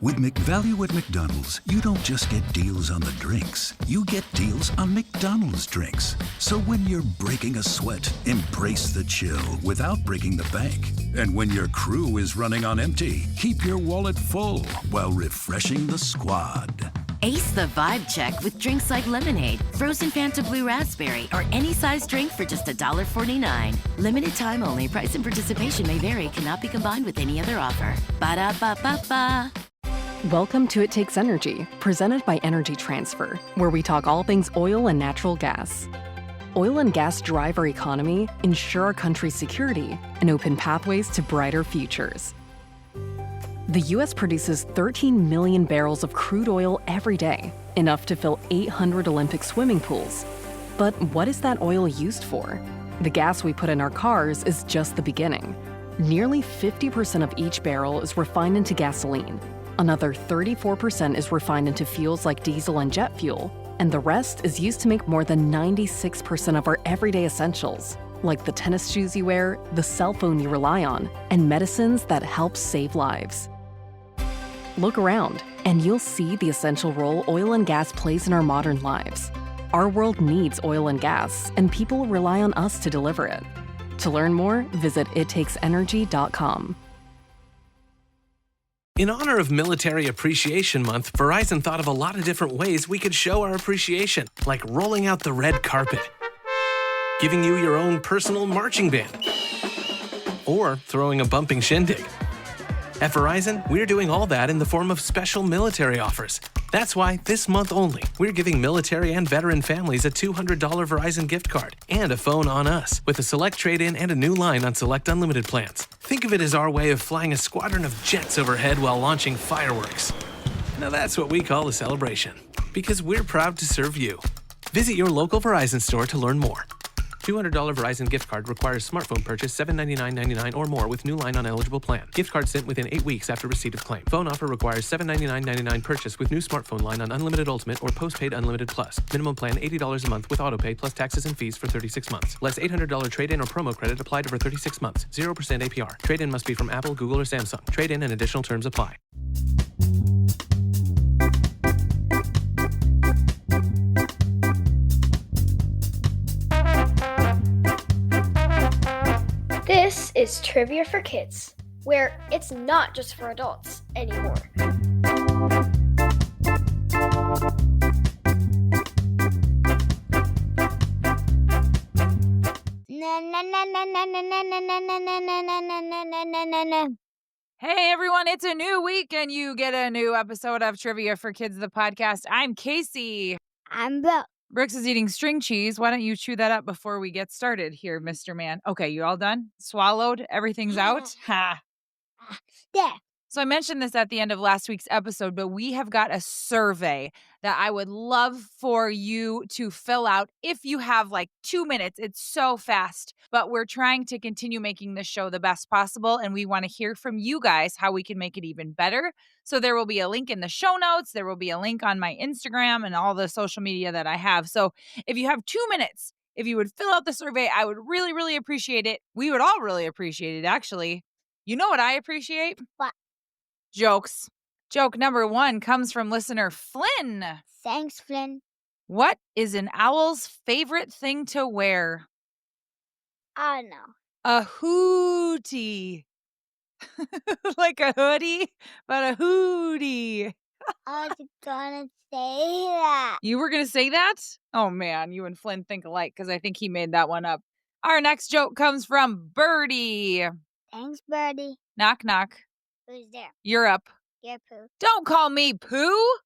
With McValue at McDonald's, you don't just get deals on the drinks. You get deals on McDonald's drinks. So when you're breaking a sweat, embrace the chill without breaking the bank. And when your crew is running on empty, keep your wallet full while refreshing the squad. Ace the vibe check with drinks like lemonade, frozen Fanta Blue Raspberry, or any size drink for just $1.49. Limited time only. Price and participation may vary. Cannot be combined with any other offer. Ba-da-ba-ba-ba. Welcome to It Takes Energy, presented by Energy Transfer, where we talk all things oil and natural gas. Oil and gas drive our economy, ensure our country's security, and open pathways to brighter futures. The U.S. produces 13 million barrels of crude oil every day, enough to fill 800 Olympic swimming pools. But what is that oil used for? The gas we put in our cars is just the beginning. Nearly 50% of each barrel is refined into gasoline. Another 34% is refined into fuels like diesel and jet fuel, and the rest is used to make more than 96% of our everyday essentials, like the tennis shoes you wear, the cell phone you rely on, and medicines that help save lives. Look around, and you'll see the essential role oil and gas plays in our modern lives. Our world needs oil and gas, and people rely on us to deliver it. To learn more, visit ittakes.energy.com. In honor of Military Appreciation Month, Verizon thought of a lot of different ways we could show our appreciation, like rolling out the red carpet, giving you your own personal marching band, or throwing a bumping shindig. At Verizon, we're doing all that in the form of special military offers. That's why, this month only, we're giving military and veteran families a $200 Verizon gift card and a phone on us, with a select trade-in and a new line on select unlimited plans. Think of it as our way of flying a squadron of jets overhead while launching fireworks. Now that's what we call a celebration, because we're proud to serve you. Visit your local Verizon store to learn more. $200 Verizon gift card requires smartphone purchase $799.99 or more with new line on eligible plan. Gift card sent within 8 weeks after receipt of claim. Phone offer requires $799.99 purchase with new smartphone line on Unlimited Ultimate or Postpaid Unlimited Plus. Minimum plan $80 a month with autopay plus taxes and fees for 36 months. Less $800 trade-in or promo credit applied over 36 months. 0% APR. Trade-in must be from Apple, Google, or Samsung. Trade-in and additional terms apply. This is Trivia for Kids, where it's not just for adults anymore. Hey everyone, it's a new week and you get a new episode of Trivia for Kids, the podcast. I'm Casey. I'm Bill. Brooks is eating string cheese. Why don't you chew that up before we get started here, Mr. Man? Okay, you all done? Swallowed? Everything's out? Ha. Yeah. So I mentioned this at the end of last week's episode, but we have got a survey that I would love for you to fill out if you have like 2 minutes. It's so fast, but we're trying to continue making this show the best possible, and we want to hear from you guys how we can make it even better. So there will be a link in the show notes. There will be a link on my Instagram and all the social media that I have. So if you have 2 minutes, if you would fill out the survey, I would really, really appreciate it. We would all really appreciate it, actually. You know what I appreciate? What? Jokes. Joke number 1 comes from listener Flynn. Thanks, Flynn. What is an owl's favorite thing to wear? I don't know. A hootie. Like a hoodie, but a hootie. I was gonna say that. You were going to say that? Oh, man, you and Flynn think alike because I think he made that one up. Our next joke comes from Birdie. Thanks, Birdie. Knock, knock. Who's there? You're up. You're Pooh. Don't call me Pooh.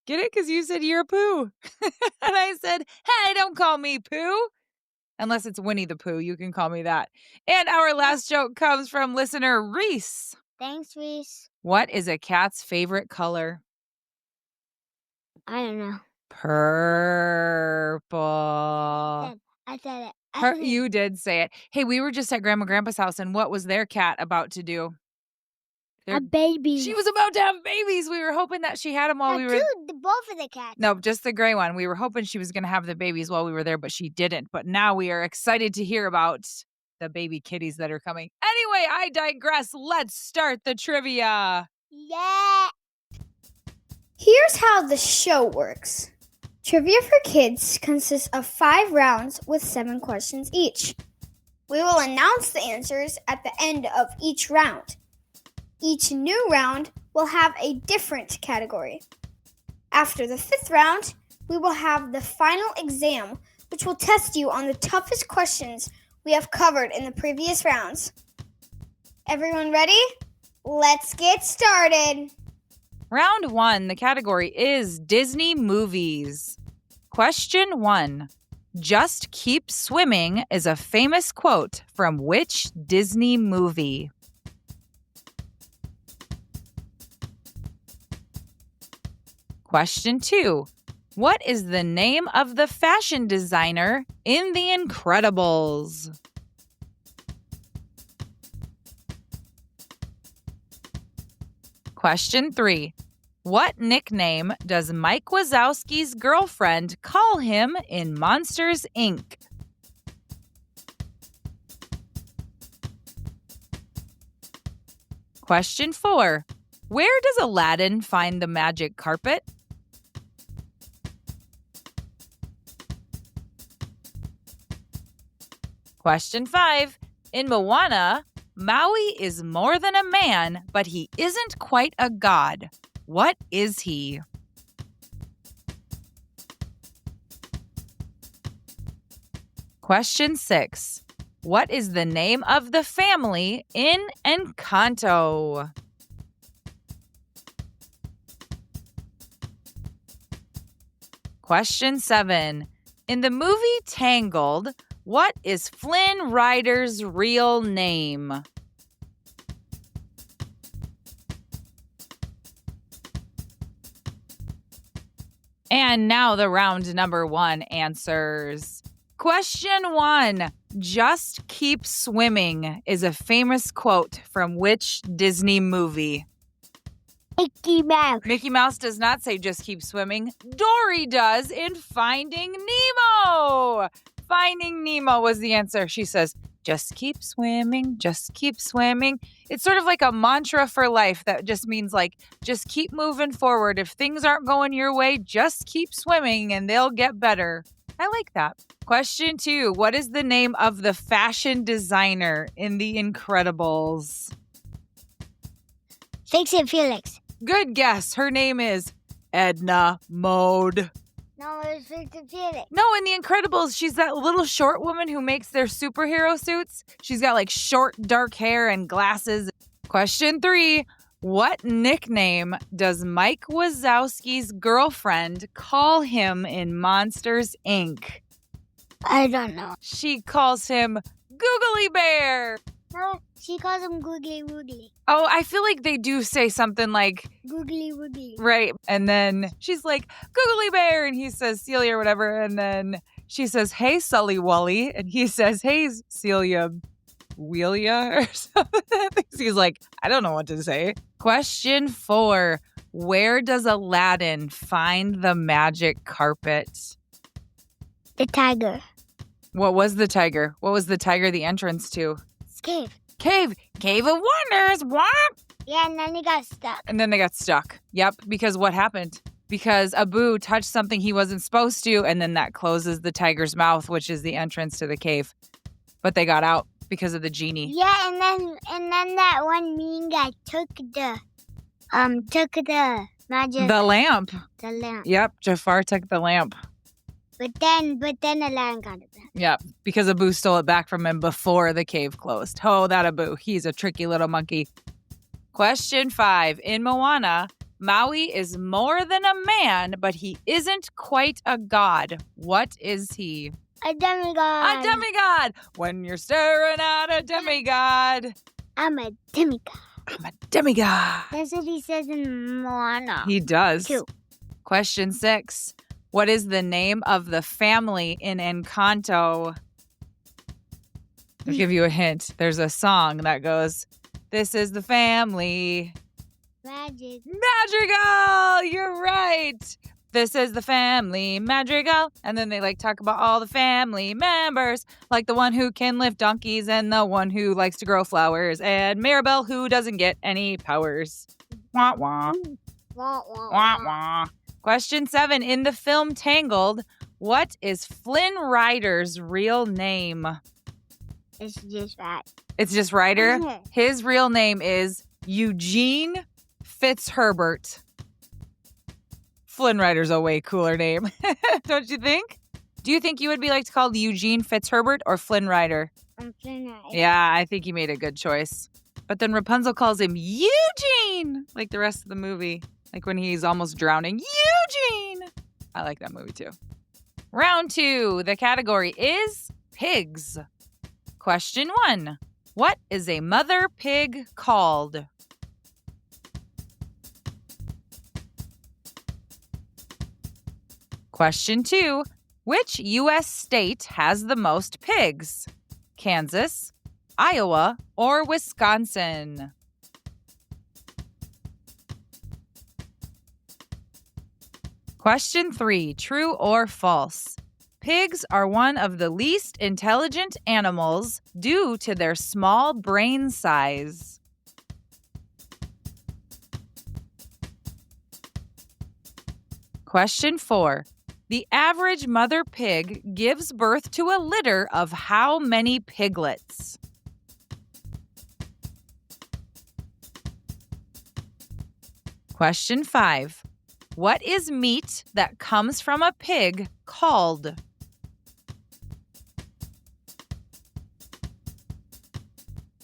Get it? Because you said you're Pooh. And I said, hey, don't call me Pooh. Unless it's Winnie the Pooh, you can call me that. And our last joke comes from listener Reese. Thanks, Reese. What is a cat's favorite color? I don't know. Purple. I said it. You did say it. Hey, we were just at Grandma Grandpa's house, and what was their cat about to do? A baby. She was about to have babies. We were hoping that she had them while we were... both of the cats. No, just the gray one. We were hoping she was going to have the babies while we were there, but she didn't. But now we are excited to hear about the baby kitties that are coming. Anyway, I digress. Let's start the trivia. Yeah. Here's how the show works. Trivia for Kids consists of 5 rounds with 7 questions each. We will announce the answers at the end of each round. Each new round will have a different category. After the 5th round, we will have the final exam, which will test you on the toughest questions we have covered in the previous rounds. Everyone ready? Let's get started. Round 1, the category is Disney movies. Question 1. Just keep swimming is a famous quote from which Disney movie? Question 2. What is the name of the fashion designer in The Incredibles? Question 3. What nickname does Mike Wazowski's girlfriend call him in Monsters, Inc.? Question 4. Where does Aladdin find the magic carpet? Question 5. In Moana, Maui is more than a man, but he isn't quite a god. What is he? Question 6. What is the name of the family in Encanto? Question 7. In the movie Tangled, what is Flynn Rider's real name? And now the round number 1 answers. Question 1. Just keep swimming is a famous quote from which Disney movie? Mickey Mouse. Mickey Mouse does not say just keep swimming. Dory does in Finding Nemo. Finding Nemo was the answer. She says, just keep swimming, just keep swimming. It's sort of like a mantra for life that just means like, just keep moving forward. If things aren't going your way, just keep swimming and they'll get better. I like that. Question 2. What is the name of the fashion designer in The Incredibles? Fix It Felix. Good guess. Her name is Edna Mode. No, it's Fix It Felix. No, in The Incredibles, she's that little short woman who makes their superhero suits. She's got like short, dark hair and glasses. Question 3. What nickname does Mike Wazowski's girlfriend call him in Monsters, Inc.? I don't know. She calls him Googly Bear. No, she calls him Googly Woogly. Oh, I feel like they do say something like, Googly Woogly. right. And then she's like, Googly Bear. And he says, Celia or whatever. And then she says, hey, Sully Wully. And he says, hey, Celia Wheelia or something. He's like, I don't know what to say. Question 4. Where does Aladdin find the magic carpet? The tiger. What was the tiger? What was the tiger the entrance to? It's cave. Cave of Wonders. What? Yeah, and then he got stuck. And then they got stuck. Yep. Because what happened? Because Abu touched something he wasn't supposed to, and then that closes the tiger's mouth, which is the entrance to the cave. But they got out because of the genie. Yeah, and then that one mean guy took the magic. The lamp. The lamp. Yep. Jafar took the lamp. But then Aladdin got it back. Yep. Because Abu stole it back from him before the cave closed. Oh, that Abu. He's a tricky little monkey. Question 5. In Moana, Maui is more than a man, but he isn't quite a god. What is he? A demigod. A demigod! When you're staring at a demigod. I'm a demigod. I'm a demigod. That's what he says in Moana. He does. 2. Question 6. What is the name of the family in Encanto? I'll give you a hint. There's a song that goes, this is the family. Magic. Madrigal! You're right. This is the family madrigal. And then they talk about all the family members, like the one who can lift donkeys and the one who likes to grow flowers and Maribel who doesn't get any powers. Wah, wah. Wah, wah, Wah, wah. wah. Question 7. In the film Tangled, what is Flynn Rider's real name? It's just that. It's just Ryder. Mhm. His real name is Eugene Fitzherbert. Flynn Rider's a way cooler name, don't you think? Do you think you would be called Eugene Fitzherbert or Flynn Rider? I'm Flynn Rider. Yeah, I think you made a good choice. But then Rapunzel calls him Eugene, like the rest of the movie, like when he's almost drowning. Eugene! I like that movie too. Round 2. The category is pigs. Question 1. What is a mother pig called? Question 2. Which U.S. state has the most pigs? Kansas, Iowa, or Wisconsin? Question 3. True or false? Pigs are one of the least intelligent animals due to their small brain size. Question 4. The average mother pig gives birth to a litter of how many piglets? Question 5. What is meat that comes from a pig called?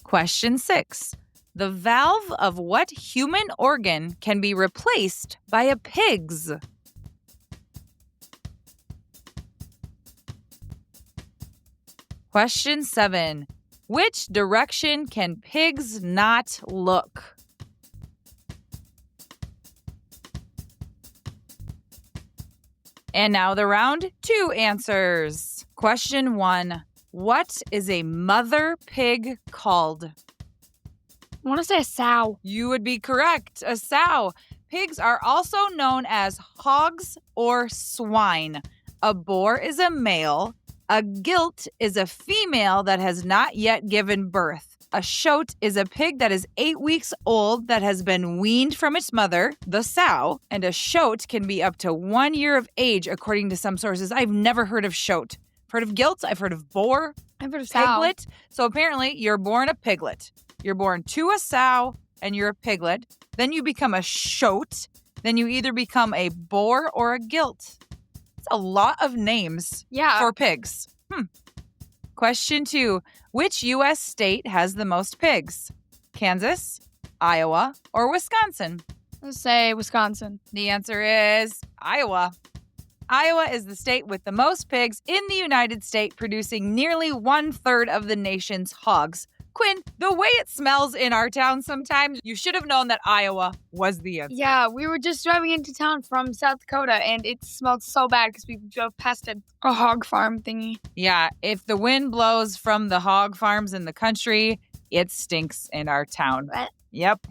Question 6. The valve of what human organ can be replaced by a pig's? Question 7. Which direction can pigs not look? And now the round 2 answers. Question 1. What is a mother pig called? I want to say a sow. You would be correct. A sow. Pigs are also known as hogs or swine. A boar is a male. A gilt is a female that has not yet given birth. A shote is a pig that is 8 weeks old that has been weaned from its mother, the sow, and a shote can be up to 1 year of age according to some sources. I've never heard of shote. I've heard of gilt, I've heard of boar, I've heard of sow. piglet. So apparently you're born a piglet. You're born to a sow and you're a piglet. Then you become a shote. Then you either become a boar or a gilt. It's a lot of names Yeah. for pigs. Question 2. Which U.S. state has the most pigs? Kansas, Iowa, or Wisconsin? Let's say Wisconsin. The answer is Iowa. Iowa is the state with the most pigs in the United States, producing nearly 1/3 of the nation's hogs. Quinn, the way it smells in our town sometimes, you should have known that Iowa was the answer. Yeah, we were just driving into town from South Dakota, and it smelled so bad because we drove past a hog farm thingy. Yeah, if the wind blows from the hog farms in the country, it stinks in our town. What? Yep.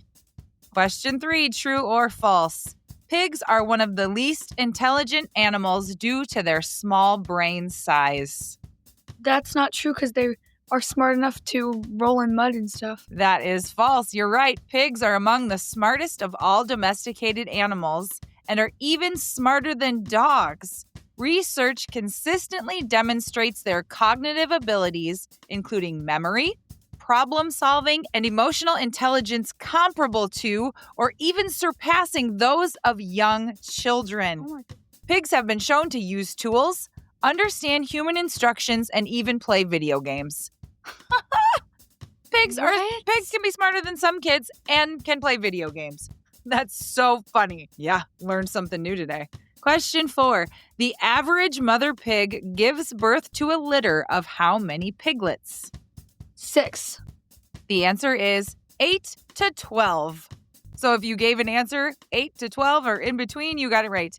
Question 3, true or false? Pigs are one of the least intelligent animals due to their small brain size. That's not true because they are smart enough to roll in mud and stuff. That is false. You're right. Pigs are among the smartest of all domesticated animals and are even smarter than dogs. Research consistently demonstrates their cognitive abilities, including memory, problem solving, and emotional intelligence comparable to or even surpassing those of young children. Oh my God. Pigs have been shown to use tools, understand human instructions, and even play video games. Pigs can be smarter than some kids and can play video games. That's so funny. Yeah, learned something new today. Question 4. The average mother pig gives birth to a litter of how many piglets? 6. The answer is 8 to 12. So if you gave an answer 8 to 12 or in between, you got it right.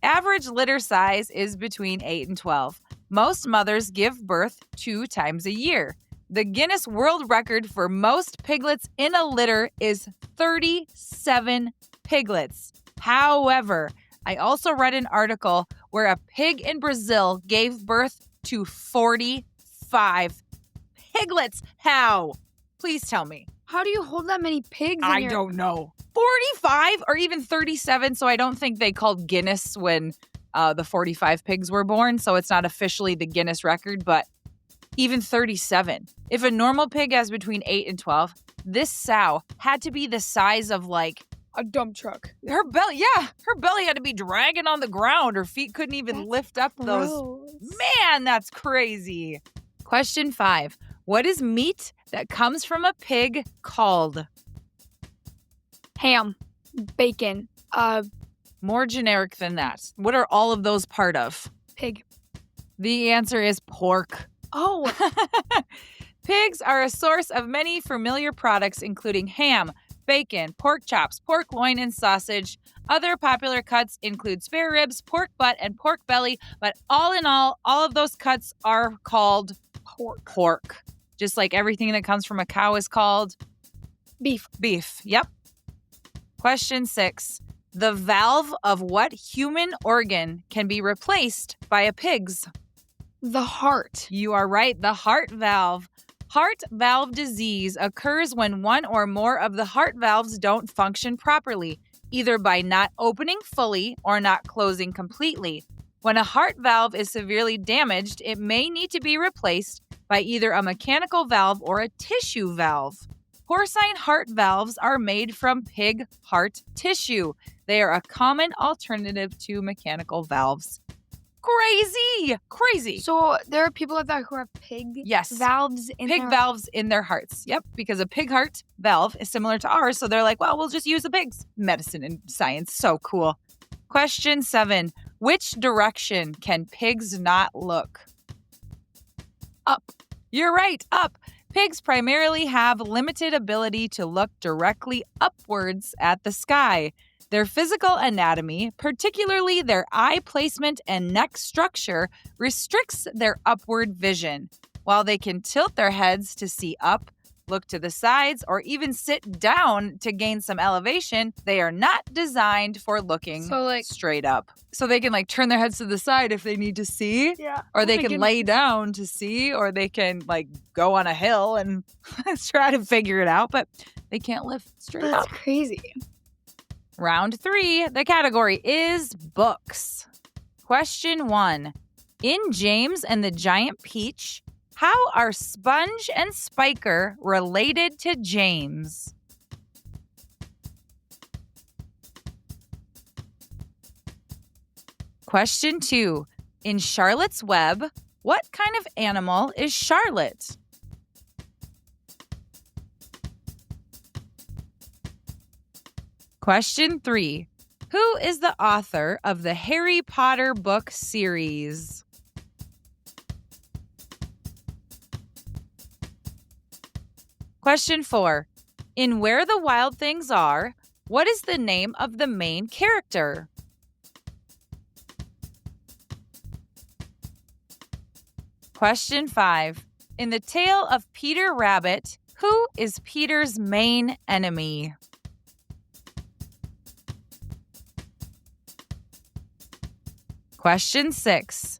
Average litter size is between 8 and 12. Most mothers give birth 2 times a year. The Guinness World Record for most piglets in a litter is 37 piglets. However, I also read an article where a pig in Brazil gave birth to 45 piglets. How? Please tell me. How do you hold that many pigs? I don't know. 45 or even 37. So I don't think they called Guinness when the 45 pigs were born. So it's not officially the Guinness record, but even 37. If a normal pig has between 8 and 12, this sow had to be the size of like a dump truck. her belly. Yeah, her belly had to be dragging on the ground. Her feet couldn't even lift up those. Man, that's crazy. Question 5. What is meat that comes from a pig called? Ham, bacon, More generic than that. What are all of those part of? pig. The answer is pork. Oh, Pigs are a source of many familiar products, including ham, bacon, pork chops, pork loin, and sausage. Other popular cuts include spare ribs, pork butt, and pork belly. But all in all of those cuts are called pork. Just like everything that comes from a cow is called beef. beef. Yep. Question 6. The valve of what human organ can be replaced by a pig's? The heart. You are right, the heart valve. Heart valve disease occurs when one or more of the heart valves don't function properly, either by not opening fully or not closing completely. When a heart valve is severely damaged, it may need to be replaced by either a mechanical valve or a tissue valve. Porcine heart valves are made from pig heart tissue. They are a common alternative to mechanical valves. Crazy. So there are people out there who have pig Yes. valves in Pig their valves in their hearts. Yep, because a pig heart valve is similar to ours. So they're like, well, we'll just use the pig's. Medicine and science. So cool. Question 7. Which direction can pigs not look? Up. You're right, up. Pigs primarily have limited ability to look directly upwards at the sky. Their physical anatomy, particularly their eye placement and neck structure, restricts their upward vision. While they can tilt their heads to see up, look to the sides, or even sit down to gain some elevation, they are not designed for looking straight up. So they can turn their heads to the side if they need to see, or they can lay down to see, or they can go on a hill and try to figure it out, but they can't lift straight up. That's crazy. Round 3, the category is books. Question 1. In James and the Giant Peach, how are Sponge and Spiker related to James? Question 2. In Charlotte's Web, what kind of animal is Charlotte? Question 3. Who is the author of the Harry Potter book series? Question 4. In Where the Wild Things Are, what is the name of the main character? Question 5. In the Tale of Peter Rabbit, who is Peter's main enemy? Question 6.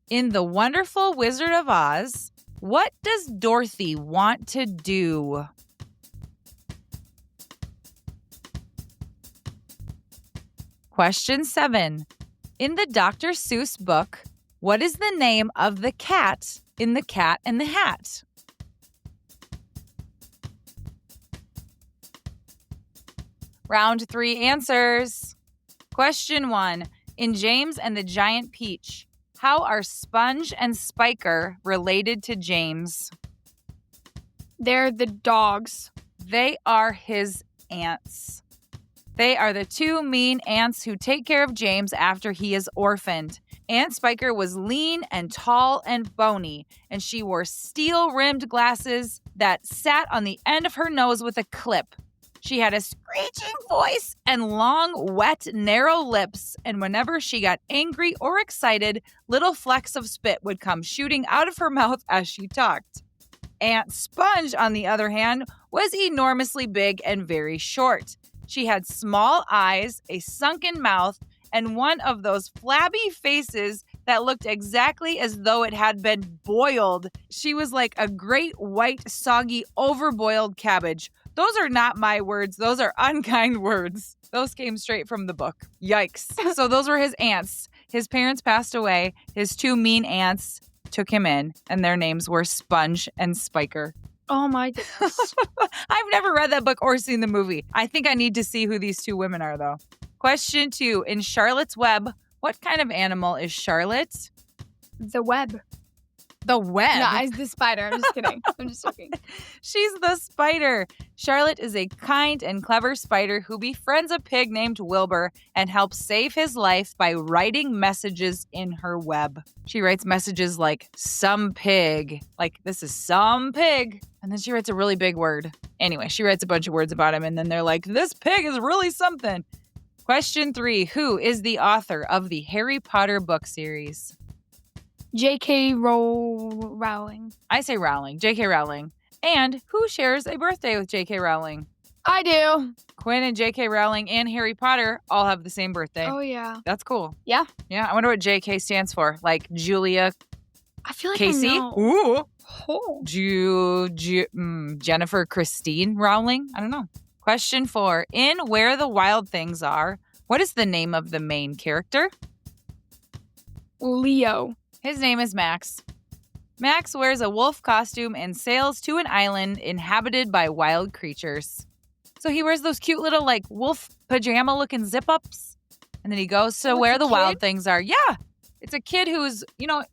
In The Wonderful Wizard of Oz, what does Dorothy want to do? Question 7. In the Dr. Seuss book, what is the name of the cat in The Cat and the Hat? Round 3 answers. Question 1. In James and the Giant Peach, how are Sponge and Spiker related to James? They're the dogs. They are his aunts. They are the two mean aunts who take care of James after he is orphaned. Aunt Spiker was lean and tall and bony, and she wore steel-rimmed glasses that sat on the end of her nose with a clip. She had a screeching voice and long, wet, narrow lips, and whenever she got angry or excited, little flecks of spit would come shooting out of her mouth as she talked. Aunt Sponge, on the other hand, was enormously big and very short. She had small eyes, a sunken mouth, and one of those flabby faces that looked exactly as though it had been boiled. She was like a great white, soggy, overboiled cabbage. Those are not my words. Those are unkind words. Those came straight from the book. Yikes. So those were his aunts. His parents passed away. His two mean aunts took him in, and their names were Sponge and Spiker. Oh my goodness. I've never read that book or seen the movie. I think I need to see who these two women are, though. Question 2. In Charlotte's Web, what kind of animal is Charlotte? The web. The web? No, it's the spider. I'm just kidding. I'm just joking. She's the spider. Charlotte is a kind and clever spider who befriends a pig named Wilbur and helps save his life by writing messages in her web. She writes messages like, some pig. Like, this is some pig. And then she writes a really big word. Anyway, she writes a bunch of words about him, and then they're like, this pig is really something. Question 3. Who is the author of the Harry Potter book series? J.K. Rowling. I say Rowling. J.K. Rowling. And who shares a birthday with J.K. Rowling? I do. Quinn and J.K. Rowling and Harry Potter all have the same birthday. Oh, yeah. That's cool. Yeah. Yeah, I wonder what J.K. stands for. Like Julia I feel like Casey? I know. Ooh. Oh. Jennifer Christine Rowling? I don't know. Question 4. In Where the Wild Things Are, what is the name of the main character? Leo. His name is Max. Max wears a wolf costume and sails to an island inhabited by wild creatures. So he wears those cute little, like, wolf pajama-looking zip-ups. And then he goes to where the wild things are. Yeah. It's a kid who's,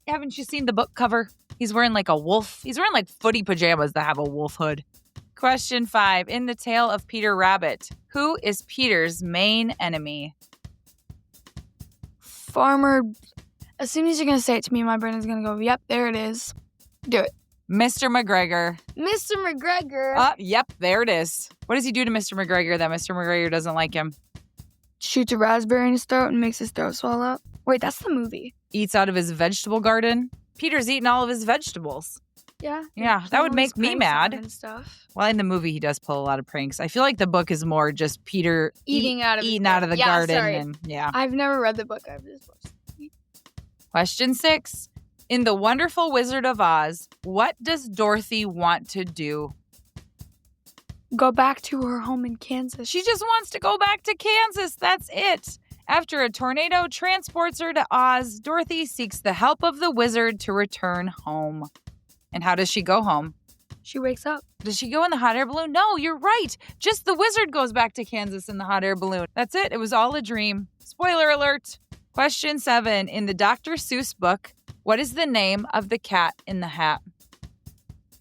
haven't you seen the book cover? He's wearing, like, a wolf. He's wearing, like, footy pajamas that have a wolf hood. Question 5. In the tale of Peter Rabbit, who is Peter's main enemy? Farmer. As soon as you're going to say it to me, my brain is going to go, yep, there it is. Do it. Mr. McGregor. Mr. McGregor. Yep, there it is. What does he do to Mr. McGregor that Mr. McGregor doesn't like him? Shoots a raspberry in his throat and makes his throat swell up. Wait, that's the movie. Eats out of his vegetable garden. Peter's eating all of his vegetables. Yeah. Yeah, that would make me mad. And stuff. Well, in the movie, he does pull a lot of pranks. I feel like the book is more just Peter eating out of the garden. Sorry. And yeah. I've never read the book. I've just watched it. Question 6. In The Wonderful Wizard of Oz, what does Dorothy want to do? Go back to her home in Kansas. She just wants to go back to Kansas. That's it. After a tornado transports her to Oz, Dorothy seeks the help of the wizard to return home. And how does she go home? She wakes up. Does she go in the hot air balloon? No, you're right. Just the wizard goes back to Kansas in the hot air balloon. That's it. It was all a dream. Spoiler alert. Question 7. In the Dr. Seuss book, what is the name of the cat in the hat?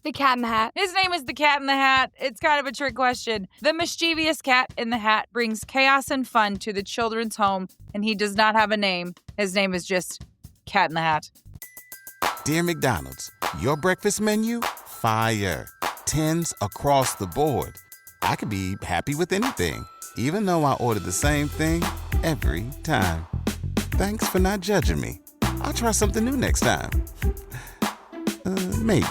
The Cat in the Hat. His name is the Cat in the Hat. It's kind of a trick question. The mischievous cat in the hat brings chaos and fun to the children's home, and he does not have a name. His name is just Cat in the Hat. Dear McDonald's, your breakfast menu? Fire. 10s across the board. I could be happy with anything, even though I order the same thing every time. Thanks for not judging me. I'll try something new next time. Maybe.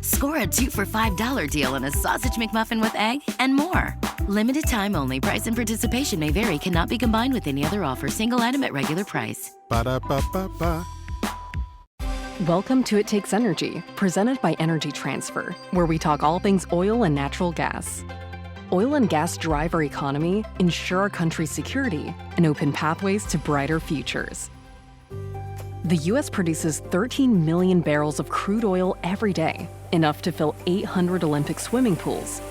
Score a 2 for $5 deal on a sausage McMuffin with egg and more. Limited time only. Price and participation may vary. Cannot be combined with any other offer. Single item at regular price. Ba-da-ba-ba-ba. Welcome to It Takes Energy, presented by Energy Transfer, where we talk all things oil and natural gas. Oil and gas drive our economy, ensure our country's security, and open pathways to brighter futures. The U.S. produces 13 million barrels of crude oil every day, enough to fill 800 Olympic swimming pools.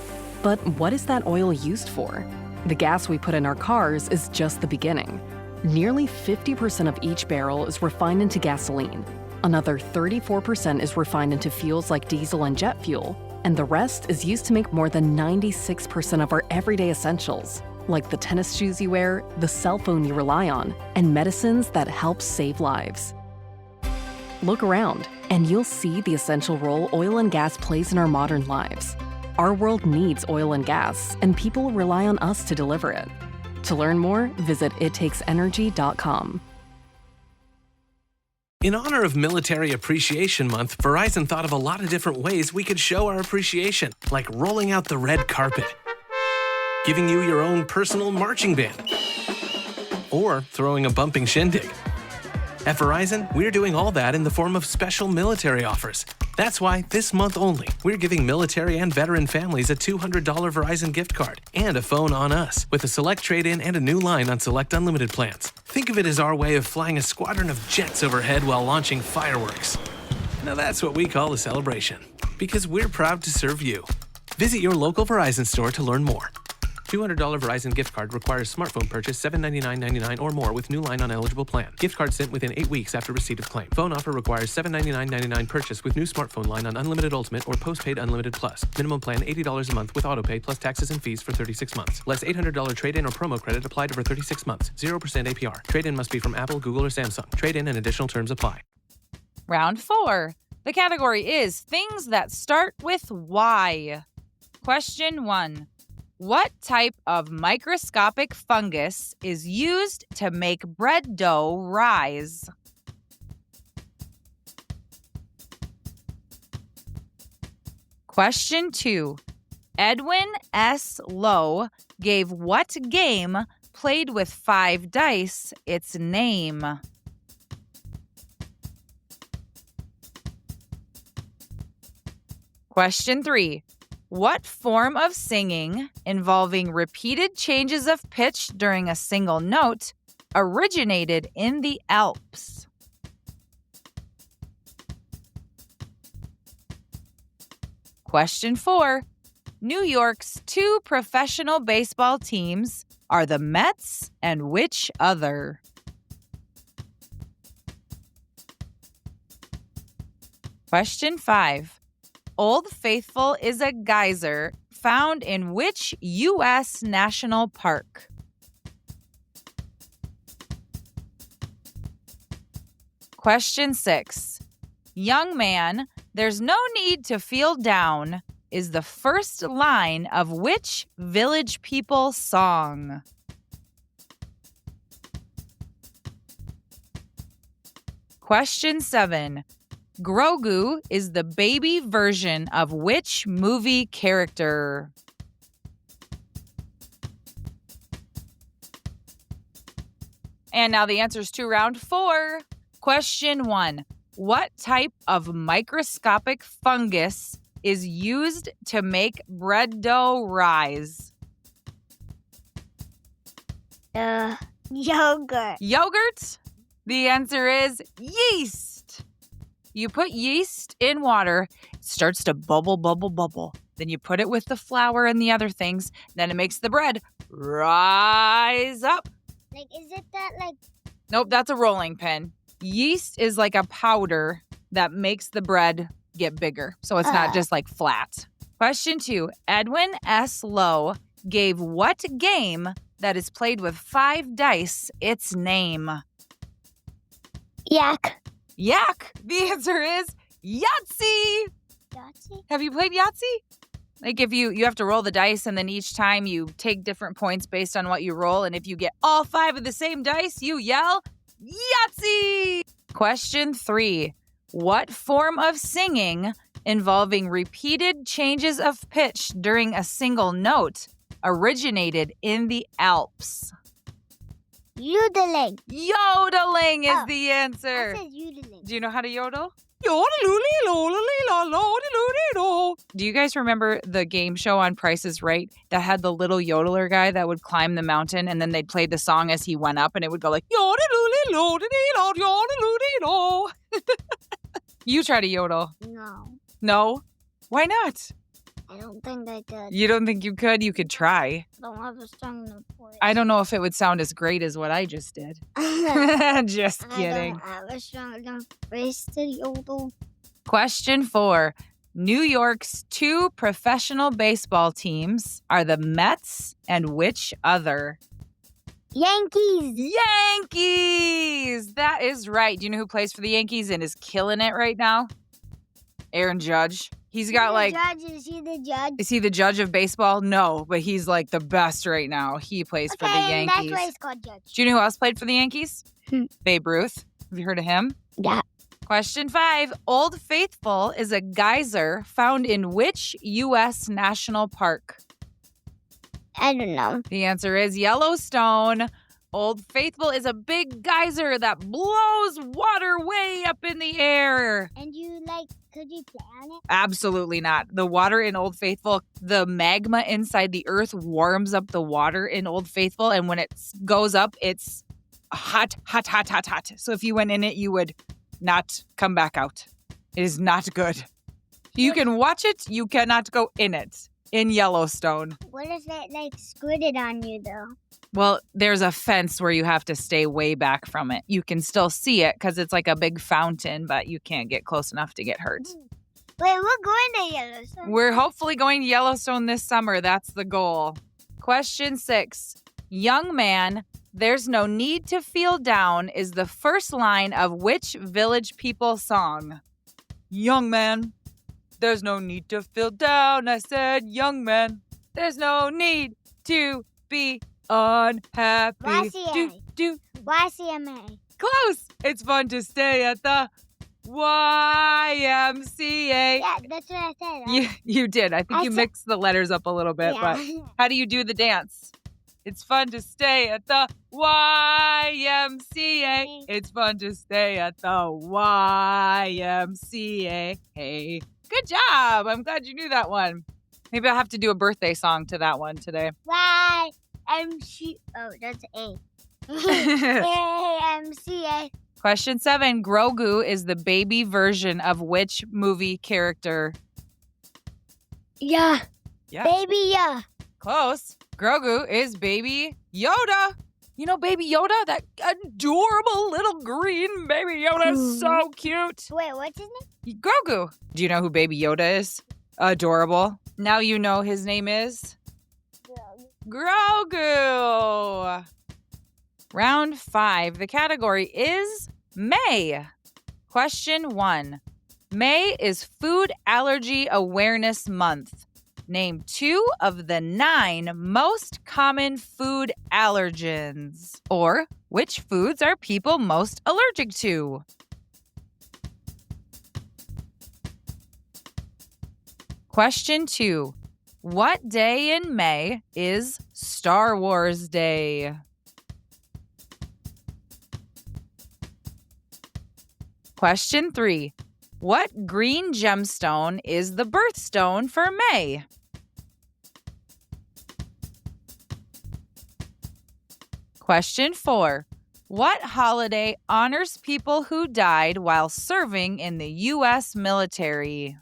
But what is that oil used for? The gas we put in our cars is just the beginning. Nearly 50% of each barrel is refined into gasoline. Another 34% is refined into fuels like diesel and jet fuel, and the rest is used to make more than 96% of our everyday essentials, like the tennis shoes you wear, the cell phone you rely on, and medicines that help save lives. Look around, and you'll see the essential role oil and gas plays in our modern lives. Our world needs oil and gas, and people rely on us to deliver it. To learn more, visit ittakes.energy.com. In honor of Military Appreciation Month, Verizon thought of a lot of different ways we could show our appreciation, like rolling out the red carpet, giving you your own personal marching band, or throwing a bumping shindig. At Verizon, we're doing all that in the form of special military offers. That's why this month only, we're giving military and veteran families a $200 Verizon gift card and a phone on us with a select trade-in and a new line on select unlimited plans. Think of it as our way of flying a squadron of jets overhead while launching fireworks. Now that's what we call a celebration, because we're proud to serve you. Visit your local Verizon store to learn more. $200 Verizon gift card requires smartphone purchase $799.99 or more with new line on eligible plan. Gift card sent within 8 weeks after receipt of claim. Phone offer requires $799.99 purchase with new smartphone line on Unlimited Ultimate or Postpaid Unlimited Plus. Minimum plan $80 a month with autopay plus taxes and fees for 36 months. Less $800 trade-in or promo credit applied over 36 months. 0% APR. Trade-in must be from Apple, Google, or Samsung. Trade-in and additional terms apply. Round 4. The category is things that start with Y. Question 1. What type of microscopic fungus is used to make bread dough rise? Question 2. Edwin S. Lowe gave what game played with 5 dice its name? Question 3. What form of singing involving repeated changes of pitch during a single note originated in the Alps? Question 4. New York's 2 professional baseball teams are the Mets and which other? Question 5. Old Faithful is a geyser found in which U.S. national park? Question 6. Young man, there's no need to feel down is the first line of which Village People song? Question 7. Grogu is the baby version of which movie character? And now the answers to round 4. Question 1. What type of microscopic fungus is used to make bread dough rise? Yogurt. Yogurt? The answer is yeast. You put yeast in water, it starts to bubble, bubble, bubble. Then you put it with the flour and the other things. Then it makes the bread rise up. Like, is it that, like... Nope, that's a rolling pin. Yeast is like a powder that makes the bread get bigger. So it's not just like flat. Question 2. Edwin S. Lowe gave what game that is played with 5 dice its name? Yak. Yak. The answer is Yahtzee. Yahtzee? Have you played Yahtzee? Like if you have to roll the dice and then each time you take different points based on what you roll. And if you get all 5 of the same dice, you yell Yahtzee. Question 3. What form of singing involving repeated changes of pitch during a single note originated in the Alps? Yodeling. Yodeling is the answer. I said yodeling. Do you know how to yodel? Do you guys remember the game show on Price is Right that had the little yodeler guy that would climb the mountain and then they'd play the song as he went up and it would go like You try to yodel. No. No? Why not? I don't think I could. You don't think you could? You could try. I don't have a strong enough voice. I don't know if it would sound as great as what I just did. Just kidding. I don't have a strong enough voice to yodel. Question 4. New York's 2 professional baseball teams are the Mets and which other? Yankees. Yankees! That is right. Do you know who plays for the Yankees and is killing it right now? Aaron Judge. He's got like... Is he the judge? Is he the judge of baseball? No, but he's like the best right now. He plays for the Yankees. That's why he's called judge. Do you know who else played for the Yankees? Babe Ruth. Have you heard of him? Yeah. Question 5. Old Faithful is a geyser found in which U.S. national park? I don't know. The answer is Yellowstone. Old Faithful is a big geyser that blows water way up in the air. And could you play on it? Absolutely not. The water in Old Faithful, the magma inside the earth warms up the water in Old Faithful. And when it goes up, it's hot, hot, hot, hot, hot. So if you went in it, you would not come back out. It is not good. You can watch it. You cannot go in it in Yellowstone. What if it squirted on you though? Well, there's a fence where you have to stay way back from it. You can still see it because it's like a big fountain, but you can't get close enough to get hurt. Wait, we're going to Yellowstone. We're hopefully going to Yellowstone this summer. That's the goal. Question 6. Young man, there's no need to feel down is the first line of which Village People song? Young man, there's no need to feel down. I said, young man, there's no need to be unhappy. YCMA. Close. It's fun to stay at the YMCA. Yeah, that's what I said. You did. I think you mixed the letters up a little bit, but how do you do the dance? It's fun to stay at the YMCA. It's fun to stay at the YMCA. Hey, good job. I'm glad you knew that one. Maybe I'll have to do a birthday song to that one today. YMCA. Oh, that's A. YMCA. Question 7. Grogu is the baby version of which movie character? Yeah. Baby, yeah. Close. Grogu is Baby Yoda. You know Baby Yoda? That adorable little green Baby Yoda is so cute. Wait, what's his name? Grogu. Do you know who Baby Yoda is? Adorable. Now you know his name is? Grogu. Round 5. The category is May. Question 1. May is Food Allergy Awareness Month. Name 2 of the 9 most common food allergens. Or, which foods are people most allergic to? Question 2. What day in May is Star Wars Day? Question 3. What green gemstone is the birthstone for May? Question 4. What holiday honors people who died while serving in the U.S. military?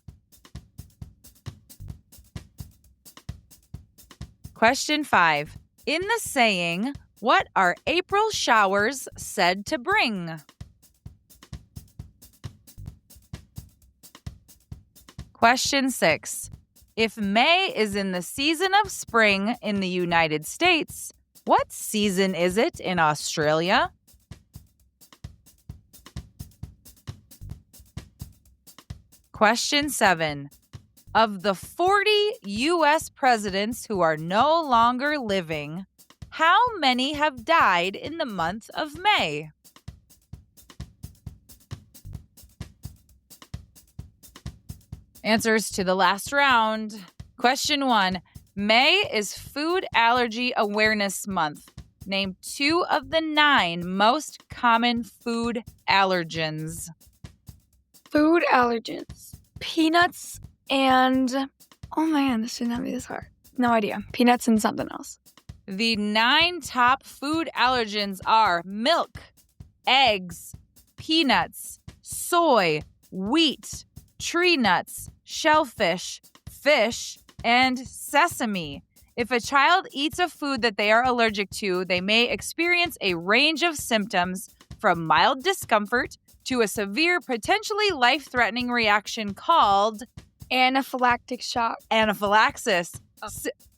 Question 5. In the saying, what are April showers said to bring? Question 6. If May is in the season of spring in the United States, what season is it in Australia? Question 7. Of the 40 U.S. presidents who are no longer living, how many have died in the month of May? Answers to the last round. Question 1. May is Food Allergy Awareness Month. Name 2 of the 9 most common food allergens. Food allergens. Peanuts and... Oh man, this should not be this hard. No idea. Peanuts and something else. The 9 top food allergens are milk, eggs, peanuts, soy, wheat, tree nuts, shellfish, fish, and sesame. If a child eats a food that they are allergic to, they may experience a range of symptoms from mild discomfort to a severe, potentially life-threatening reaction called anaphylactic shock. Anaphylaxis. Oh.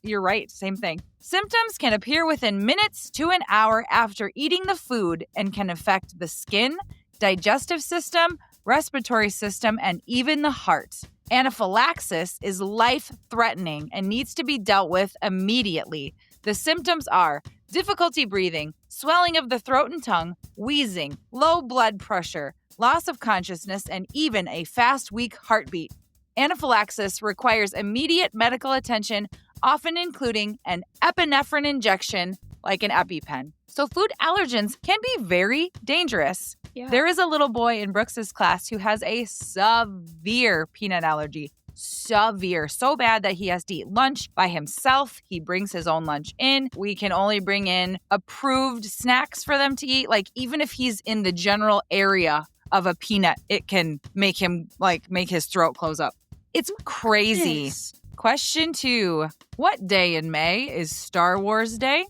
You're right, same thing. Symptoms can appear within minutes to an hour after eating the food and can affect the skin, digestive system, respiratory system, and even the heart. Anaphylaxis is life-threatening and needs to be dealt with immediately. The symptoms are difficulty breathing, swelling of the throat and tongue, wheezing, low blood pressure, loss of consciousness, and even a fast, weak heartbeat. Anaphylaxis requires immediate medical attention, often including an epinephrine injection like an EpiPen. So food allergens can be very dangerous. Yeah. There is a little boy in Brooks's class who has a severe peanut allergy. Severe. So bad that he has to eat lunch by himself. He brings his own lunch in. We can only bring in approved snacks for them to eat. Like, even if he's in the general area of a peanut, it can make him, make his throat close up. It's crazy. Yes. Question 2. What day in May is Star Wars Day?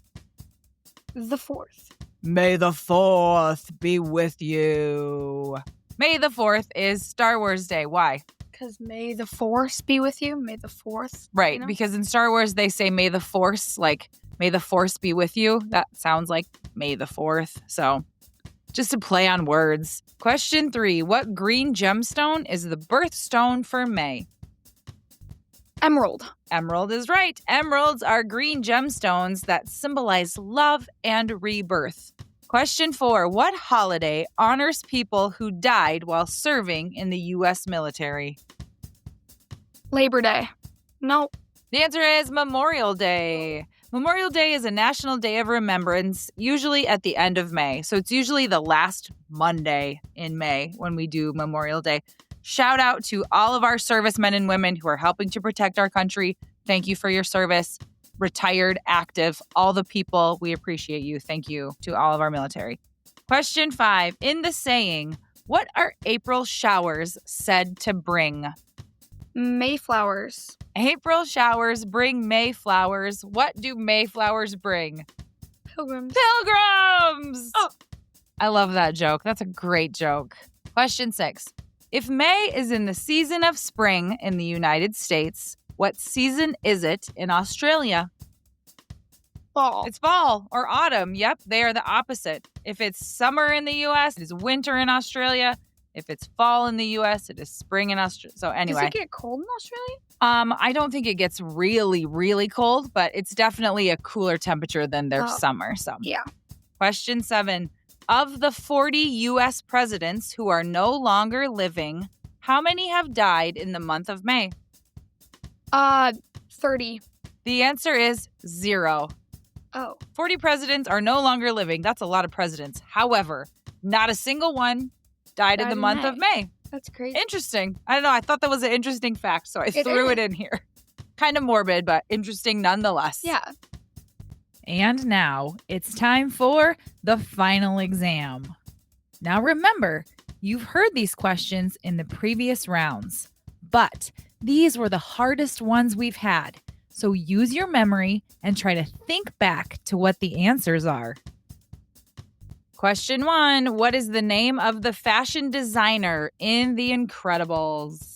The 4th. May the 4th be with you. May the 4th is Star Wars Day. Why? Because may the Force be with you. May the 4th. Right, you know? because in Star Wars they say may the Force, may the Force be with you. That sounds like May the 4th. So just a play on words. Question 3. What green gemstone is the birthstone for May? Emerald. Emerald is right. Emeralds are green gemstones that symbolize love and rebirth. Question 4. What holiday honors people who died while serving in the U.S. military? Labor Day. No. The answer is Memorial Day. Memorial Day is a national day of remembrance, usually at the end of May. So it's usually the last Monday in May when we do Memorial Day. Shout out to all of our servicemen and women who are helping to protect our country. Thank you for your service. Retired, active, all the people, we appreciate you. Thank you to all of our military. Question 5. In the saying, what are April showers said to bring? Mayflowers. April showers bring Mayflowers. What do Mayflowers bring? Pilgrims. Pilgrims! Oh. I love that joke. That's a great joke. Question 6. If May is in the season of spring in the United States, what season is it in Australia? Fall. It's fall or autumn. Yep, they are the opposite. If it's summer in the U.S., it is winter in Australia. If it's fall in the U.S., it is spring in Australia. So anyway. Does it get cold in Australia? I don't think it gets really, really cold, but it's definitely a cooler temperature than their summer. So yeah. Question 7. Of the 40 U.S. presidents who are no longer living, how many have died in the month of May? 30. The answer is 0. Oh. 40 presidents are no longer living. That's a lot of presidents. However, not a single one died in the month of May. That's crazy. Interesting. I don't know. I thought that was an interesting fact, so I threw it in here. Kind of morbid, but interesting nonetheless. Yeah. And now it's time for the final exam. Now remember, you've heard these questions in the previous rounds, but these were the hardest ones we've had. So use your memory and try to think back to what the answers are. Question 1. What is the name of the fashion designer in The Incredibles?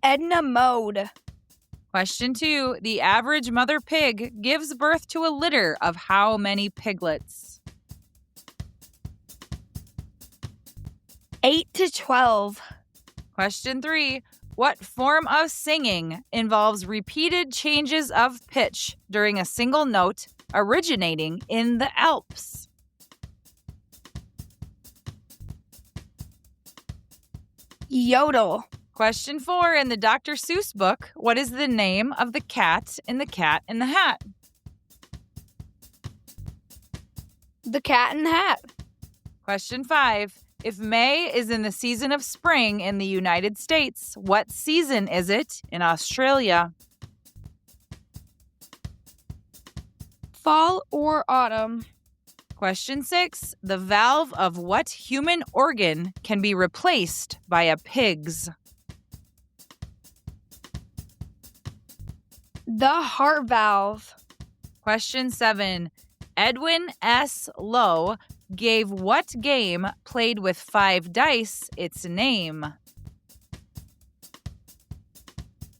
Edna Mode. Question 2. The average mother pig gives birth to a litter of how many piglets? 8 to 12. Question 3. What form of singing involves repeated changes of pitch during a single note originating in the Alps? Yodel. Question 4. In the Dr. Seuss book, what is the name of the cat in The Cat in the Hat? The Cat in the Hat. Question 5. If May is in the season of spring in the United States, what season is it in Australia? Fall or autumn. Question 6. The valve of what human organ can be replaced by a pig's? The heart valve. Question 7. Edwin S. Lowe gave what game played with 5 dice its name?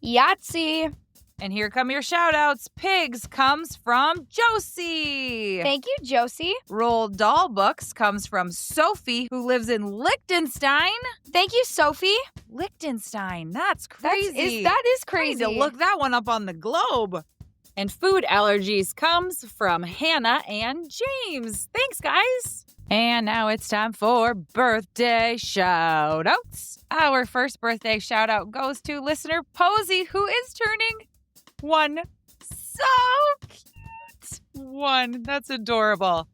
Yahtzee. And here come your shout-outs. Pigs comes from Josie. Thank you, Josie. Roald Dahl Books comes from Sophie, who lives in Liechtenstein. Thank you, Sophie. Liechtenstein. That's crazy. That is I crazy. need to look that one up on the globe. And food allergies comes from Hannah and James. Thanks, guys. And now it's time for birthday shout-outs. Our first birthday shout-out goes to listener Posey, who is turning 1. So cute. 1. That's adorable.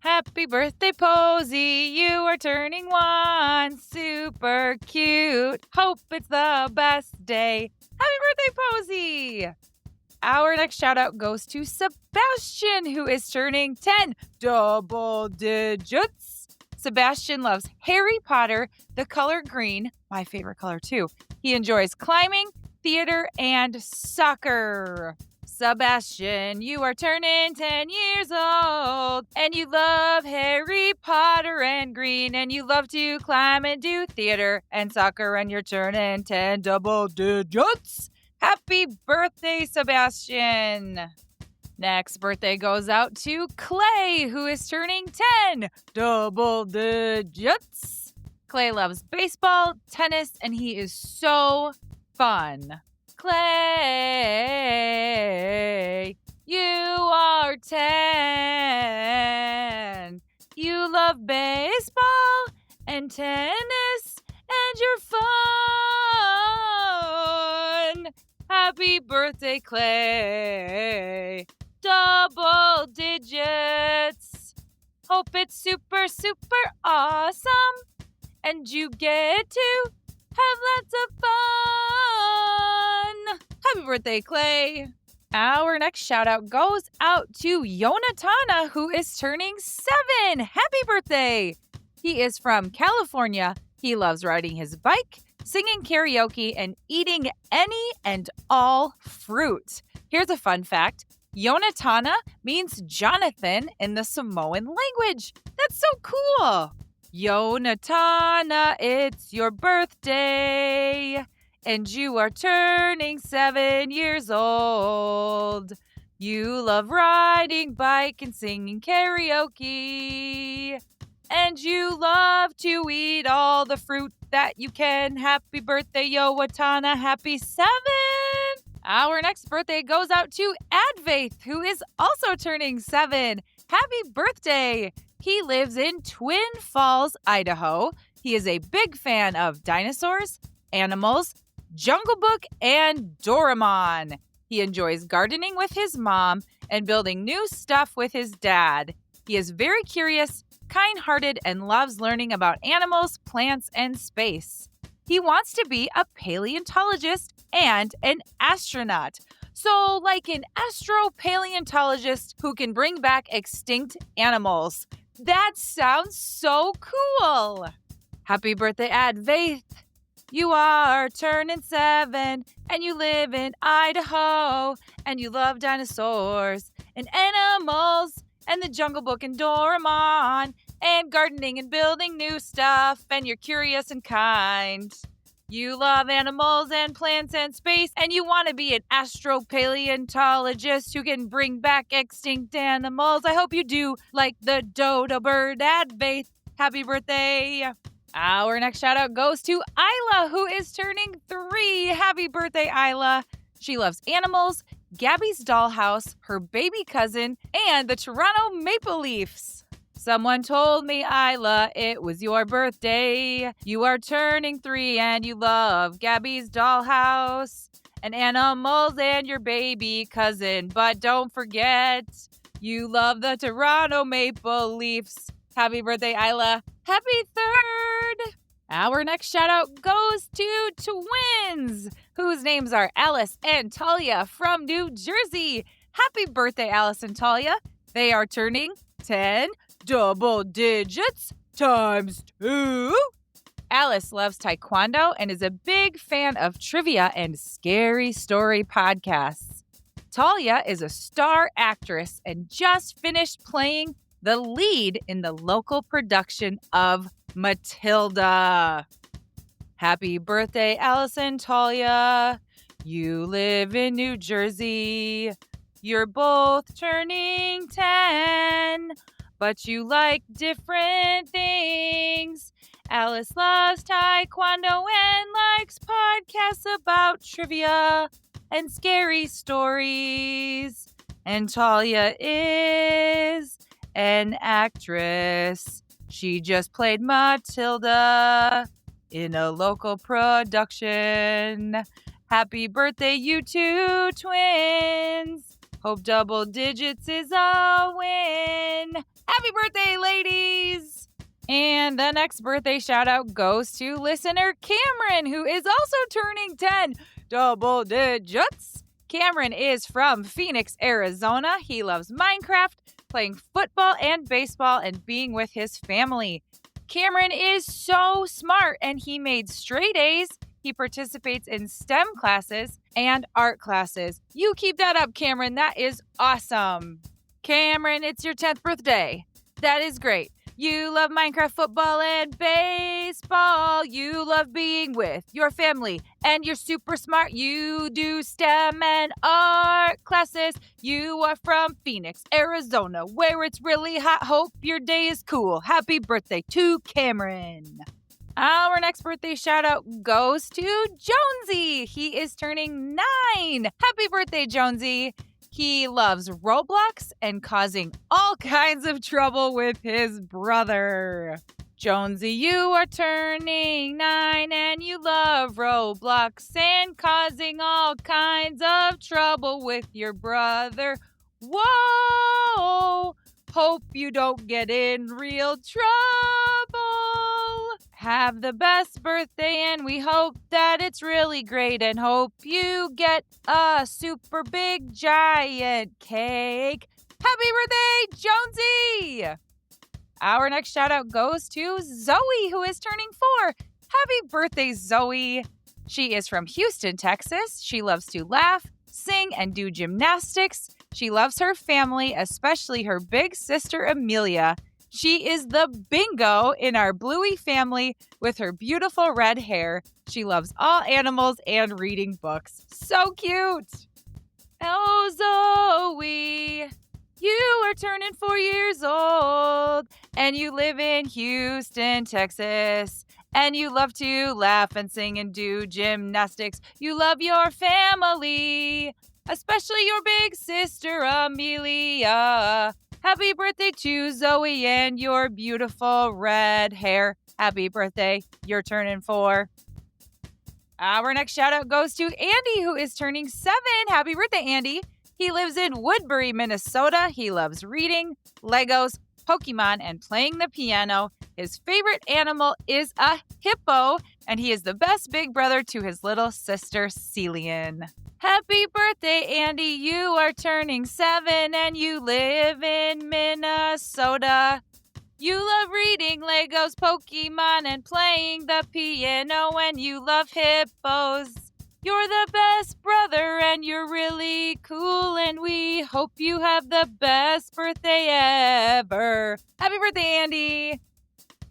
Happy birthday, Posey. You are turning 1. Super cute. Hope it's the best day. Happy birthday, Posey. Our next shout out goes to Sebastian, who is turning 10. Double digits. Sebastian loves Harry Potter, the color green, my favorite color too. He enjoys climbing, theater, and soccer. Sebastian, you are turning 10 years old, and you love Harry Potter and green, and you love to climb and do theater and soccer, and you're turning 10 double digits. Happy birthday, Sebastian. Next birthday goes out to Clay, who is turning 10 double digits. Clay loves baseball, tennis, and he is so fun. Clay, you are 10. You love baseball and tennis, and you're fun. Happy birthday, Clay. Double digits. Hope it's super, super awesome. And you get to have lots of fun. Happy birthday, Clay. Our next shout out goes out to Yonatana, who is turning 7. Happy birthday. He is from California. He loves riding his bike, singing karaoke, and eating any and all fruit. Here's a fun fact. Yonatana means Jonathan in the Samoan language. That's so cool. Yonatana, it's your birthday, and you are turning 7 years old. You love riding bike and singing karaoke, and you love to eat all the fruit that you can. Happy birthday, Yonatana. Happy 7. Our next birthday goes out to Advaith, who is also turning 7. Happy birthday. He lives in Twin Falls, Idaho. He is a big fan of dinosaurs, animals, Jungle Book, and Doraemon. He enjoys gardening with his mom and building new stuff with his dad. He is very curious, kind-hearted, and loves learning about animals, plants, and space. He wants to be a paleontologist and an astronaut. So, like an astropaleontologist who can bring back extinct animals. That sounds so cool. Happy birthday, Advaith. You are turning 7, and you live in Idaho, and you love dinosaurs and animals and the Jungle Book and Doraemon and gardening and building new stuff, and you're curious and kind. You love animals and plants and space, and you want to be an astropaleontologist who can bring back extinct animals. I hope you do, like the dodo bird, Advaith. Happy birthday. Our next shout out goes to Isla, who is turning 3. Happy birthday, Isla. She loves animals, Gabby's dollhouse, her baby cousin, and the Toronto Maple Leafs. Someone told me, Isla, it was your birthday. You are turning 3 and you love Gabby's dollhouse and animals and your baby cousin. But don't forget, you love the Toronto Maple Leafs. Happy birthday, Isla. Happy 3rd. Our next shout out goes to twins, whose names are Alice and Talia from New Jersey. Happy birthday, Alice and Talia. They are turning 10 double digits times 2. Alice loves taekwondo and is a big fan of trivia and scary story podcasts. Talia is a star actress and just finished playing the lead in the local production of Matilda. Happy birthday, Alice and Talia. You live in New Jersey. You're both turning 10. But you like different things. Alice loves taekwondo and likes podcasts about trivia and scary stories. And Talia is an actress. She just played Matilda in a local production. Happy birthday, you two twins. Hope double digits is a win. Happy birthday, ladies. And the next birthday shout out goes to listener Cameron, who is also turning 10 double digits. Cameron is from Phoenix, Arizona. He loves Minecraft, playing football and baseball, and being with his family. Cameron is so smart, and he made straight A's. He participates in STEM classes and art classes. You keep that up, Cameron. That is awesome. Cameron, it's your 10th birthday. That is great. You love Minecraft, football, and baseball. You love being with your family, and you're super smart. You do STEM and art classes. You are from Phoenix, Arizona, where it's really hot. Hope your day is cool. Happy birthday to Cameron. Our next birthday shout out goes to Jonesy. He is turning 9. Happy birthday, Jonesy. He loves Roblox and causing all kinds of trouble with his brother. Jonesy, you are turning 9 and you love Roblox and causing all kinds of trouble with your brother. Whoa! Hope you don't get in real trouble. Have the best birthday, and we hope that it's really great, and hope you get a super big giant cake. Happy birthday, Jonesy! Our next shout out goes to Zoe, who is turning 4. Happy birthday, Zoe! She is from Houston, Texas. She loves to laugh, sing, and do gymnastics. She loves her family, especially her big sister, Amelia. She is the bingo in our Bluey family with her beautiful red hair. She loves all animals and reading books. So cute. Oh, Zoe, you are turning 4 years old, and you live in Houston, Texas. And you love to laugh and sing and do gymnastics. You love your family, especially your big sister, Amelia. Happy birthday to Zoe and your beautiful red hair. Happy birthday. You're turning 4. Our next shout out goes to Andy, who is turning 7. Happy birthday, Andy. He lives in Woodbury, Minnesota. He loves reading, Legos, Pokemon, and playing the piano. His favorite animal is a hippo, and he is the best big brother to his little sister, Celian. Happy birthday, Andy. You are turning 7 and you live in Minnesota. You love reading Legos, Pokemon, and playing the piano, and you love hippos. You're the best brother and you're really cool, and we hope you have the best birthday ever. Happy birthday, Andy.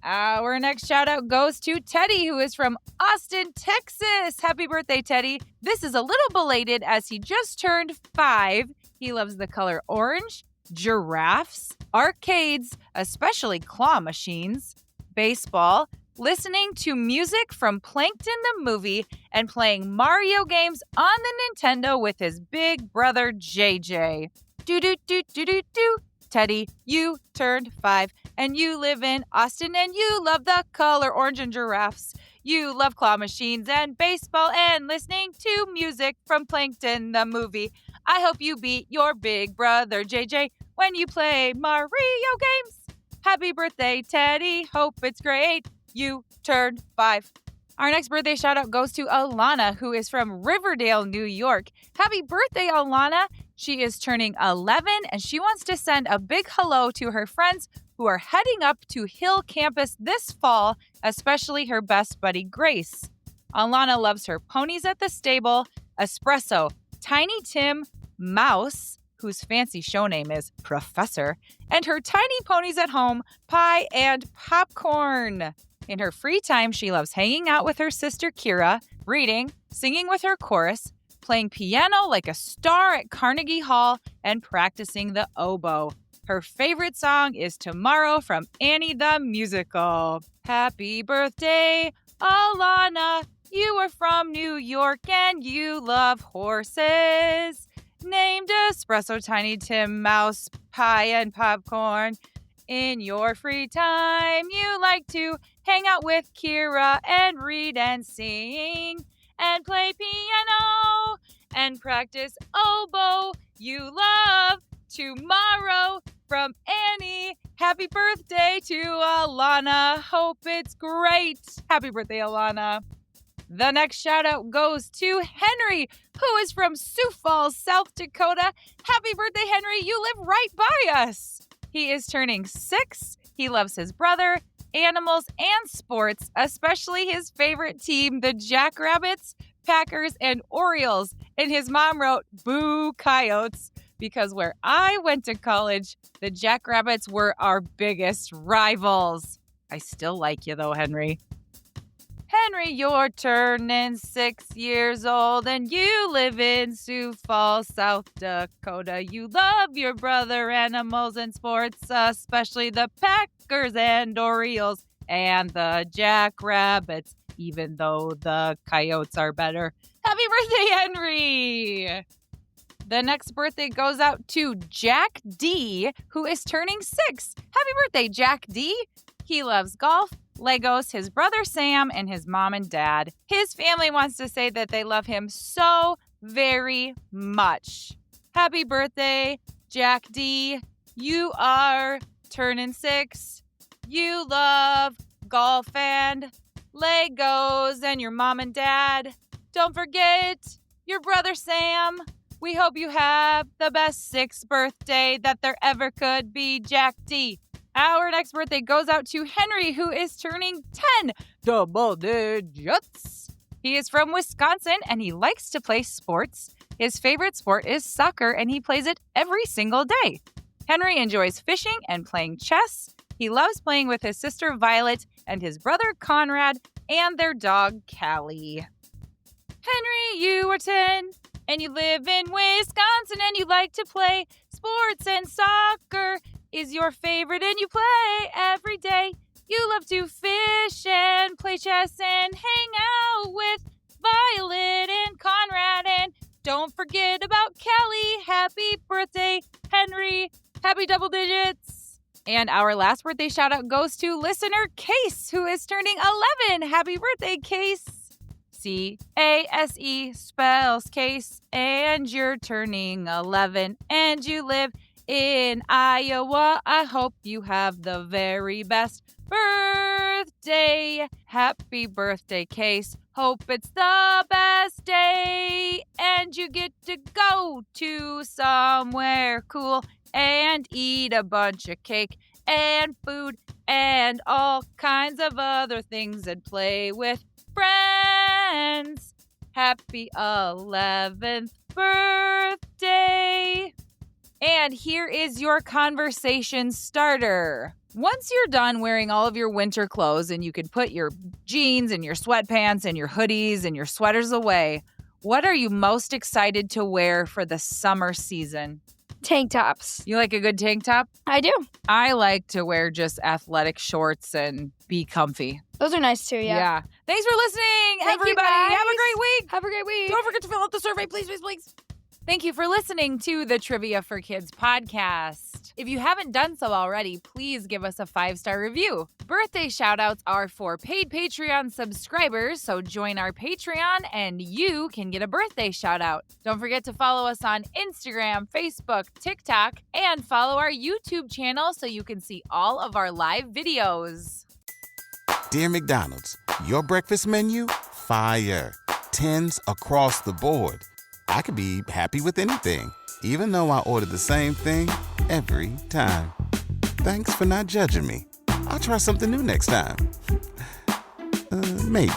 Our next shout out goes to Teddy, who is from Austin, Texas. Happy birthday, Teddy. This is a little belated as he just turned 5. He loves the color orange, giraffes, arcades, especially claw machines, baseball, listening to music from Plankton the movie, and playing Mario games on the Nintendo with his big brother JJ. Do. Teddy, you turned 5 and you live in Austin and you love the color orange and giraffes. You love claw machines and baseball and listening to music from Plankton the movie. I hope you beat your big brother JJ when you play Mario games. Happy birthday, Teddy. Hope it's great. You turned 5. Our next birthday shout out goes to Alana, who is from Riverdale, New York. Happy birthday, Alana. She is turning 11 and she wants to send a big hello to her friends who are heading up to Hill campus this fall, especially her best buddy, Grace. Alana loves her ponies at the stable, Espresso, Tiny Tim, Mouse, whose fancy show name is Professor, and her tiny ponies at home, Pie and Popcorn. In her free time, she loves hanging out with her sister Kira, reading, singing with her chorus, playing piano like a star at Carnegie Hall, and practicing the oboe. Her favorite song is Tomorrow from Annie the Musical. Happy birthday, Alana. You are from New York and you love horses. Named Espresso, Tiny Tim, Mouse, Pie, and Popcorn. In your free time, you like to hang out with Kira and read and sing and play piano and practice oboe. You love tomorrow from Annie. Happy birthday to Alana. Hope it's great. Happy birthday, Alana. The next shout out goes to Henry, who is from Sioux Falls, South Dakota. Happy birthday, Henry. You live right by us. He is turning 6. He loves his brother, animals, and sports, especially his favorite team, the Jackrabbits, Packers, and Orioles. And his mom wrote, "Boo Coyotes," because where I went to college, the Jackrabbits were our biggest rivals. I still like you though, Henry. Henry, you're turning 6 years old and you live in Sioux Falls, South Dakota. You love your brother, animals, and sports, especially the Packers and Orioles and the Jackrabbits, even though the Coyotes are better. Happy birthday, Henry! The next birthday goes out to Jack D, who is turning 6. Happy birthday, Jack D! He loves golf, Legos, his brother Sam, and his mom and dad. His family wants to say that they love him so very much. Happy birthday, Jack D. You are turning 6. You love golf and Legos and your mom and dad. Don't forget your brother Sam. We hope you have the best 6th birthday that there ever could be, Jack D. Our next birthday goes out to Henry, who is turning 10. Double digits. He is from Wisconsin, and he likes to play sports. His favorite sport is soccer, and he plays it every single day. Henry enjoys fishing and playing chess. He loves playing with his sister Violet and his brother Conrad and their dog Callie. Henry, you are 10, and you live in Wisconsin, and you like to play sports, and soccer is your favorite, and you play every day. You love to fish and play chess and hang out with Violet and Conrad. And don't forget about Callie. Happy birthday, Henry. Happy double digits. And our last birthday shout out goes to listener Case, who is turning 11. Happy birthday, Case. C-A-S-E spells Case. And you're turning 11. And you live in Iowa. I hope you have the very best birthday. Happy birthday, Case. Hope it's the best day. And you get to go to somewhere cool and eat a bunch of cake and food and all kinds of other things and play with friends. Happy 11th birthday. And here is your conversation starter. Once you're done wearing all of your winter clothes and you can put your jeans and your sweatpants and your hoodies and your sweaters away, what are you most excited to wear for the summer season? Tank tops. You like a good tank top? I do. I like to wear just athletic shorts and be comfy. Those are nice too, yeah. Thanks for listening, Thank you, everybody. guys. Have a great week. Have a great week. Don't forget to fill out the survey, please, please, please. Thank you for listening to the Trivia for Kids podcast. If you haven't done so already, please give us a 5-star review. Birthday shoutouts are for paid Patreon subscribers, so join our Patreon and you can get a birthday shoutout. Don't forget to follow us on Instagram, Facebook, TikTok, and follow our YouTube channel so you can see all of our live videos. Dear McDonald's, your breakfast menu? Fire. 10s across the board. I could be happy with anything, even though I ordered the same thing every time. Thanks for not judging me. I'll try something new next time. Maybe.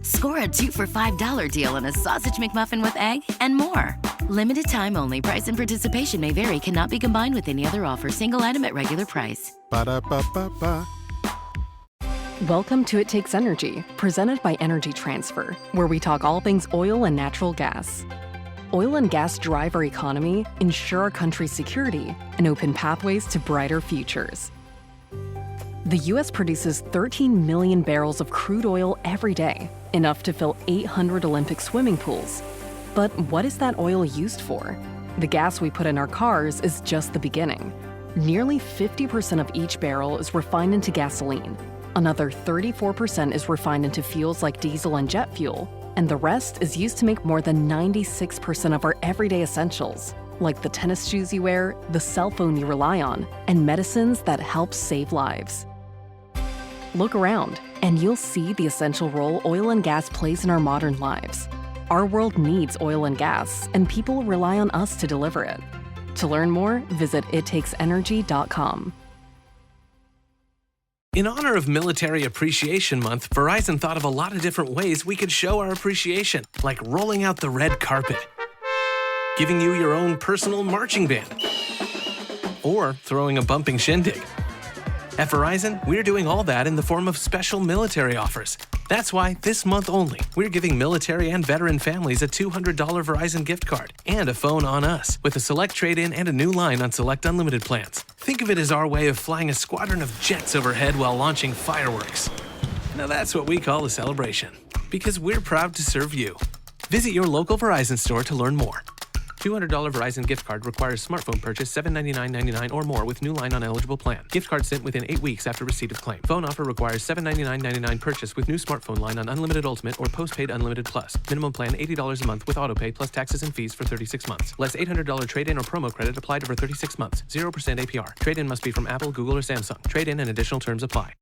Score a 2 for $5 deal on a sausage McMuffin with egg and more. Limited time only. Price and participation may vary. Cannot be combined with any other offer. Single item at regular price. Ba-da-ba-ba-ba. Welcome to It Takes Energy, presented by Energy Transfer, where we talk all things oil and natural gas. Oil and gas drive our economy, ensure our country's security, and open pathways to brighter futures. The U.S. produces 13 million barrels of crude oil every day, enough to fill 800 Olympic swimming pools. But what is that oil used for? The gas we put in our cars is just the beginning. Nearly 50% of each barrel is refined into gasoline. Another 34% is refined into fuels like diesel and jet fuel. And the rest is used to make more than 96% of our everyday essentials, like the tennis shoes you wear, the cell phone you rely on, and medicines that help save lives. Look around, and you'll see the essential role oil and gas plays in our modern lives. Our world needs oil and gas, and people rely on us to deliver it. To learn more, visit ittakesenergy.com. In honor of Military Appreciation Month, Verizon thought of a lot of different ways we could show our appreciation, like rolling out the red carpet, giving you your own personal marching band, or throwing a bumping shindig. At Verizon, we're doing all that in the form of special military offers. That's why, this month only, we're giving military and veteran families a $200 Verizon gift card and a phone on us, with a select trade-in and a new line on select unlimited plans. Think of it as our way of flying a squadron of jets overhead while launching fireworks. Now that's what we call a celebration, because we're proud to serve you. Visit your local Verizon store to learn more. $200 Verizon gift card requires smartphone purchase $799.99 or more with new line on eligible plan. Gift card sent within 8 weeks after receipt of claim. Phone offer requires $799.99 purchase with new smartphone line on Unlimited Ultimate or Postpaid Unlimited Plus. Minimum plan $80 a month with autopay plus taxes and fees for 36 months. Less $800 trade-in or promo credit applied over 36 months. 0% APR. Trade-in must be from Apple, Google, or Samsung. Trade-in and additional terms apply.